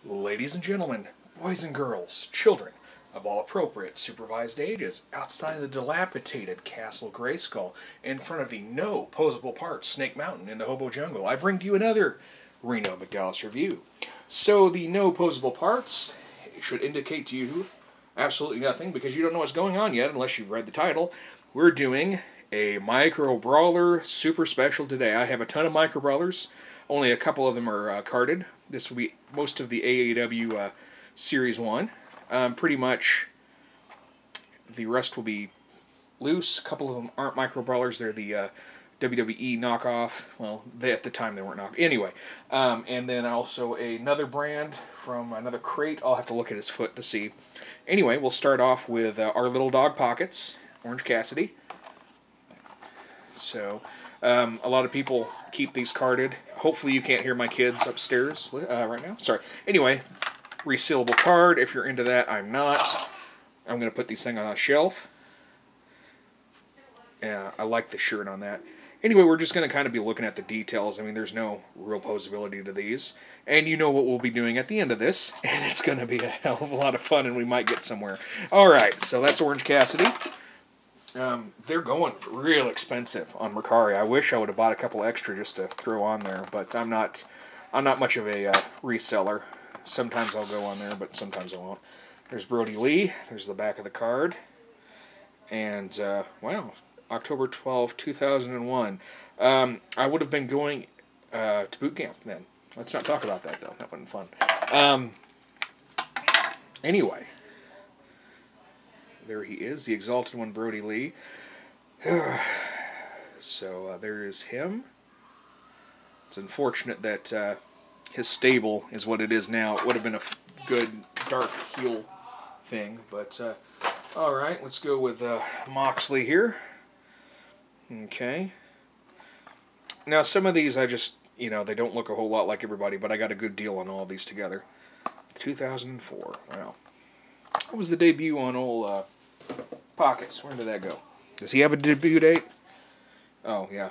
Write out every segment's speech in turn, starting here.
Ladies and gentlemen, boys and girls, children of all appropriate supervised ages, outside the dilapidated Castle Grayskull, in front of the no posable parts Snake Mountain in the Hobo Jungle, I bring to you another Reno McDallas review. So the no posable parts should indicate to you absolutely nothing because you don't know what's going on yet unless you've read the title. We're doing a Micro Brawler super special today. I have a ton of Micro Brawlers. Only a couple of them are carded. This will be most of the AEW Series 1. Pretty much the rest will be loose. A couple of them aren't Micro Brawlers. They're the WWE knockoff. Well, at the time they weren't knockoff. Anyway, and then also another brand from another crate. I'll have to look at his foot to see. Anyway, we'll start off with our little dog pockets, Orange Cassidy. So, a lot of people keep these carded. Hopefully you can't hear my kids upstairs right now. Sorry. Anyway, resealable card. If you're into that, I'm not. I'm going to put these things on a shelf. Yeah, I like the shirt on that. Anyway, we're just going to kind of be looking at the details. I mean, there's no real posability to these. And you know what we'll be doing at the end of this. And it's going to be a hell of a lot of fun, and we might get somewhere. Alright, so that's Orange Cassidy. They're going real expensive on Mercari. I wish I would have bought a couple extra just to throw on there, but I'm not much of a reseller. Sometimes I'll go on there, but sometimes I won't. There's Brody Lee. There's the back of the card. And, wow, October 12, 2001. I would have been going to boot camp then. Let's not talk about that, though. That wasn't fun. Anyway. There he is, the Exalted One, Brody Lee. So, there is him. It's unfortunate that his stable is what it is now. It would have been a good dark heel thing, but alright, let's go with Moxley here. Okay. Now, some of these I just, they don't look a whole lot like everybody, but I got a good deal on all of these together. 2004, wow. What was the debut on old Pockets? Where did that go? Does he have a debut date? Oh, yeah.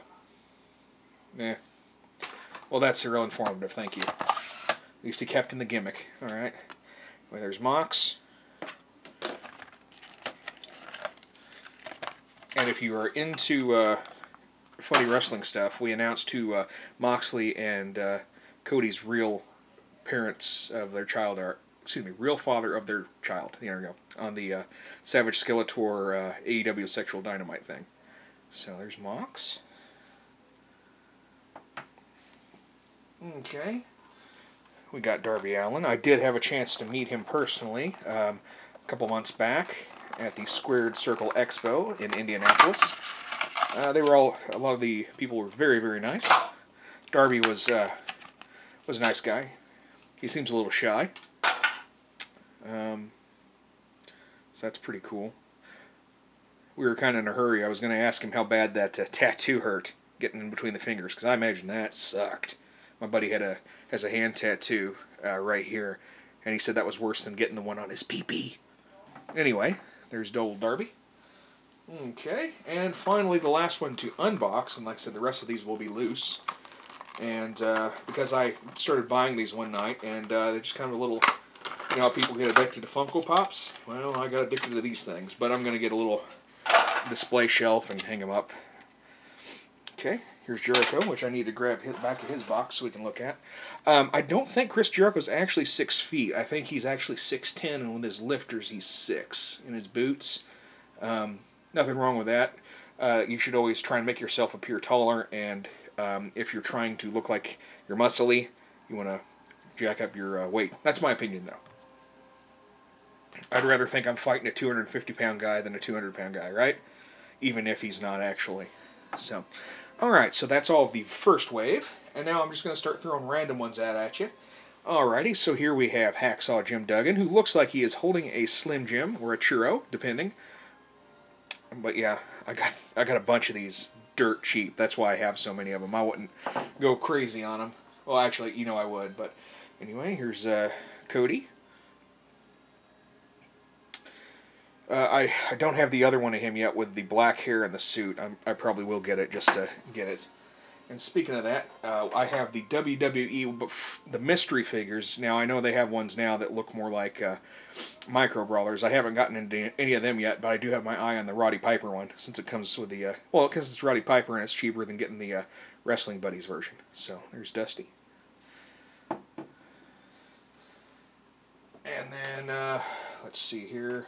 Yeah. Well, that's real informative, thank you. At least he kept in the gimmick. Alright. Well, there's Mox. And if you are into funny wrestling stuff, we announced to Moxley and Cody's real parents of their child are... real father of their child. There we go. On the Savage Skeletor AEW Sexual Dynamite thing. So there's Mox. Okay. We got Darby Allin. I did have a chance to meet him personally a couple months back at the Squared Circle Expo in Indianapolis. A lot of the people were very, very nice. Darby was a nice guy. He seems a little shy. So that's pretty cool. We were kind of in a hurry. I was going to ask him how bad that tattoo hurt, getting in between the fingers, because I imagine that sucked. My buddy has a hand tattoo right here, and he said that was worse than getting the one on his pee-pee. Anyway, there's Dole Darby. Okay, and finally the last one to unbox, and like I said, the rest of these will be loose. And because I started buying these one night, and they're just kind of a little... You know how people get addicted to Funko Pops? Well, I got addicted to these things, but I'm going to get a little display shelf and hang them up. Okay, here's Jericho, which I need to grab the back of his box so we can look at. I don't think Chris Jericho's actually 6 feet. I think he's actually 6'10", and with his lifters he's 6. In his boots, nothing wrong with that. You should always try and make yourself appear taller, and if you're trying to look like you're muscly, you want to jack up your weight. That's my opinion, though. I'd rather think I'm fighting a 250-pound guy than a 200-pound guy, right? Even if he's not actually. So, alright, so that's all of the first wave. And now I'm just going to start throwing random ones out at you. Alrighty, so here we have Hacksaw Jim Duggan, who looks like he is holding a Slim Jim, or a churro, depending. But yeah, I got a bunch of these dirt cheap. That's why I have so many of them. I wouldn't go crazy on them. Well, actually, I would, but anyway, here's Cody. I don't have the other one of him yet with the black hair and the suit. I probably will get it just to get it. And speaking of that, I have the WWE, the mystery figures. Now, I know they have ones now that look more like Micro Brawlers. I haven't gotten into any of them yet, but I do have my eye on the Roddy Piper one, since it comes with the, well, because it's Roddy Piper and it's cheaper than getting the Wrestling Buddies version. So, there's Dusty. And then, let's see here.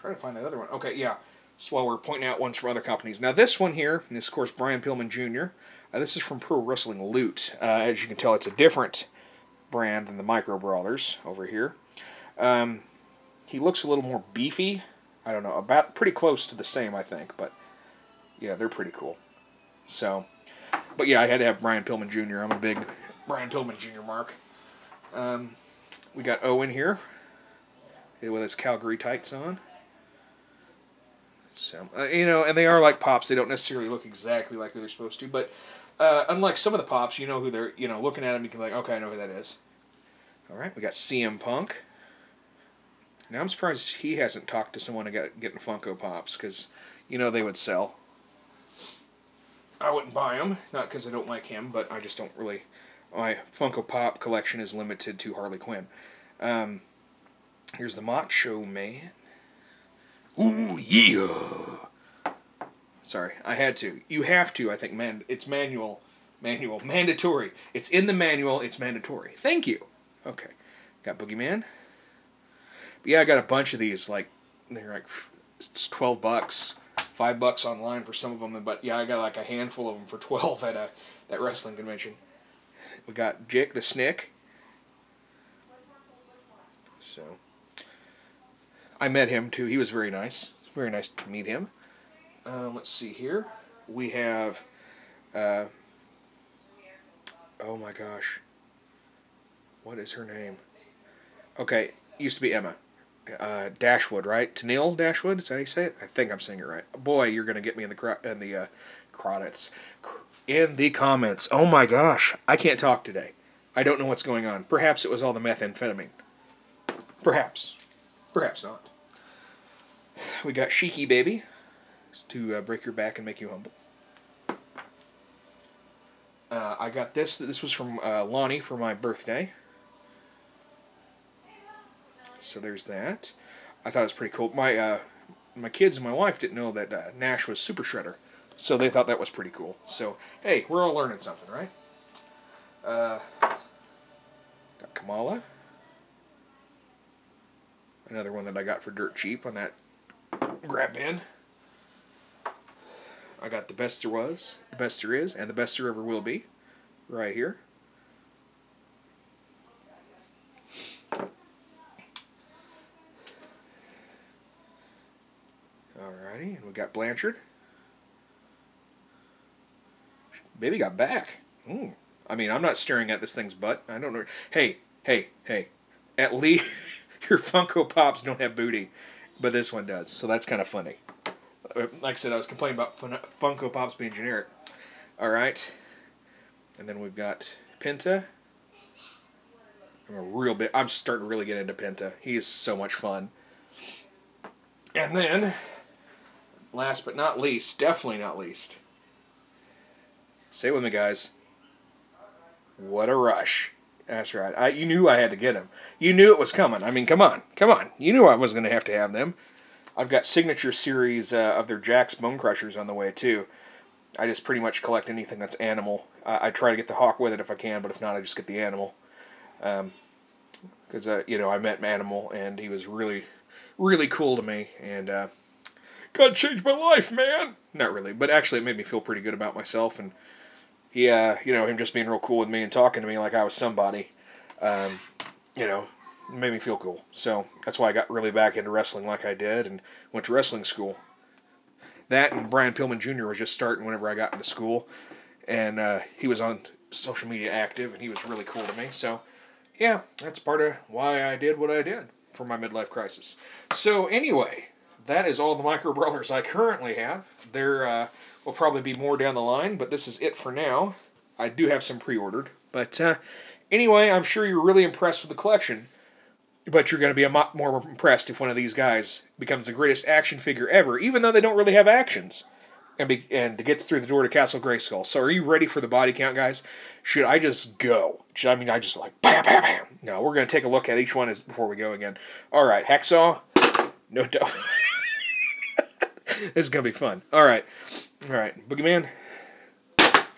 Try to find that other one. Okay, yeah. So while we're pointing out ones from other companies. Now this one here, and this is of course Brian Pillman Jr. This is from Pro Wrestling Loot. As you can tell, it's a different brand than the Micro Brawlers over here. He looks a little more beefy. I don't know, about pretty close to the same, I think. But yeah, they're pretty cool. So, but yeah, I had to have Brian Pillman Jr. I'm a big Brian Pillman Jr. mark. We got Owen here with his Calgary tights on. So, you know, and they are like Pops. They don't necessarily look exactly like they're supposed to, but unlike some of the Pops, you know who they're, you know, looking at them, you can be like, okay, I know who that is. All right, we got CM Punk. Now, I'm surprised he hasn't talked to someone about getting Funko Pops, because, you know, they would sell. I wouldn't buy them, not because I don't like him, but I just don't really, my Funko Pop collection is limited to Harley Quinn. Here's the Macho Man. Ooh, yeah. Sorry, I had to. You have to, I think, man. It's mandatory. It's in the manual, it's mandatory. Thank you. Okay. Got Boogeyman. But yeah, I got a bunch of these, like, they're like, it's $12. $5 online for some of them, but yeah, I got like a handful of them for $12 at that wrestling convention. We got Jake the Snick. So, I met him too. He was very nice. Very nice to meet him. Let's see here. We have, oh my gosh. What is her name? Okay, used to be Emma. Dashwood, right? Tennille Dashwood? Is that how you say it? I think I'm saying it right. Boy, you're going to get me in the credits. In the comments. Oh my gosh. I can't talk today. I don't know what's going on. Perhaps it was all the methamphetamine. Perhaps. Perhaps not. We got Sheiky Baby. To break your back and make you humble. I got this. This was from Lonnie for my birthday. So there's that. I thought it was pretty cool. My kids and my wife didn't know that Nash was Super Shredder, so they thought that was pretty cool. So, hey, we're all learning something, right? Got Kamala. Another one that I got for dirt cheap on that grab bin. I got the best there was, the best there is, and the best there ever will be, right here. Alrighty, and we got Blanchard. Baby got back. Ooh. I mean, I'm not staring at this thing's butt. I don't know. Hey. At least your Funko Pops don't have booty, but this one does, so that's kind of funny. Like I said, I was complaining about Funko Pops being generic. Alright. And then we've got Penta. I'm starting to really get into Penta. He is so much fun. And then, last but not least, definitely not least. Say it with me, guys. What a rush. That's right. You knew I had to get him. You knew it was coming. I mean, come on. You knew I was going to have them. I've got signature series of their Jack's Bone Crushers on the way, too. I just pretty much collect anything that's animal. I try to get the hawk with it if I can, but if not, I just get the animal. Because, I met Animal, and he was really, really cool to me. And, God changed my life, man! Not really, but actually it made me feel pretty good about myself. And he, him just being real cool with me and talking to me like I was somebody, made me feel cool. So that's why I got really back into wrestling like I did and went to wrestling school. That and Brian Pillman Jr. was just starting whenever I got into school. And he was on social media active, and he was really cool to me. So, yeah, that's part of why I did what I did for my midlife crisis. So, anyway, that is all the Micro Brawlers I currently have. There will probably be more down the line, but this is it for now. I do have some pre-ordered. But anyway, I'm sure you're really impressed with the collection. But you're going to be a lot more impressed if one of these guys becomes the greatest action figure ever, even though they don't really have actions. and gets through the door to Castle Grayskull. So are you ready for the body count, guys? Should I just go? I just like bam, bam, bam? No, we're going to take a look at each one before we go again. All right, Hacksaw. No doubt. This is going to be fun. All right. Boogeyman.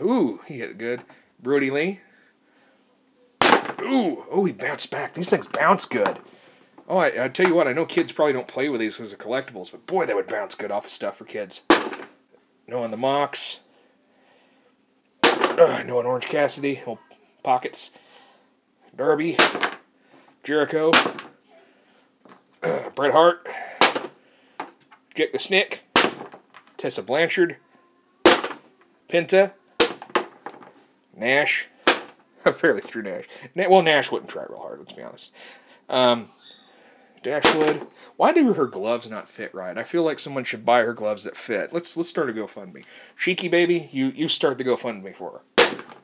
Ooh, he hit it good. Brody Lee. Ooh, oh, he bounced back. These things bounce good. Oh, I tell you what, I know kids probably don't play with these as collectibles, but boy, they would bounce good off of stuff for kids. No on the Mox. No on Orange Cassidy. Oh, Pockets. Darby. Jericho. Bret Hart. Jake the Snick. Tessa Blanchard. Penta. Nash. I barely threw Nash. Well, Nash wouldn't try real hard, let's be honest. Dashwood. Why do her gloves not fit right? I feel like someone should buy her gloves that fit. Let's start a GoFundMe. Sheiky baby, you start the GoFundMe for her.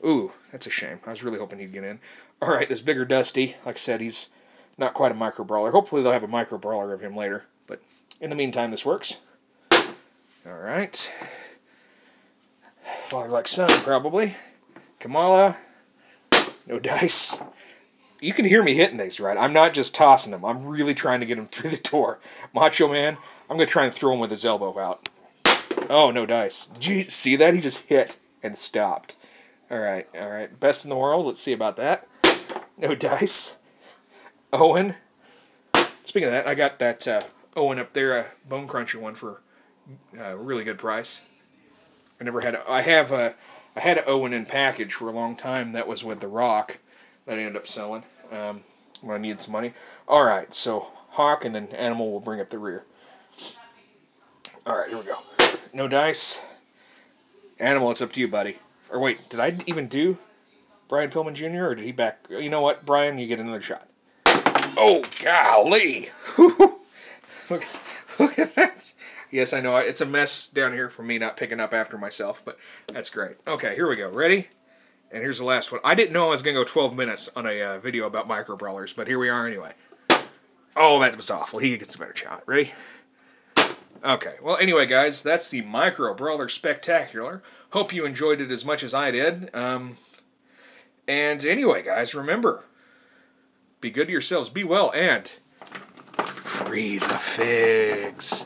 Ooh, that's a shame. I was really hoping he'd get in. All right, this bigger Dusty. Like I said, he's not quite a Micro Brawler. Hopefully they'll have a Micro Brawler of him later. But in the meantime, this works. All right. Father like son, probably. Kamala. No dice. You can hear me hitting these, right? I'm not just tossing them. I'm really trying to get him through the door. Macho Man, I'm going to try and throw him with his elbow out. Oh, no dice. Did you see that? He just hit and stopped. All right. Best in the world. Let's see about that. No dice. Owen. Speaking of that, I got that Owen up there, a Bone Cruncher one for a really good price. I had an Owen in package for a long time. That was with The Rock that I ended up selling when I needed some money. All right, so Hawk and then Animal will bring up the rear. All right, here we go. No dice. Animal, it's up to you, buddy. Or wait, did I even do Brian Pillman Jr. or did he back? You know what, Brian, you get another shot. Oh, golly. Look at that. Yes, I know. It's a mess down here for me not picking up after myself, but that's great. Okay, here we go. Ready? And here's the last one. I didn't know I was going to go 12 minutes on a video about Micro Brawlers, but here we are anyway. Oh, that was awful. He gets a better shot. Ready? Okay. Well, anyway, guys, that's the Micro Brawler Spectacular. Hope you enjoyed it as much as I did. And anyway, guys, remember, be good to yourselves, be well, and free the figs.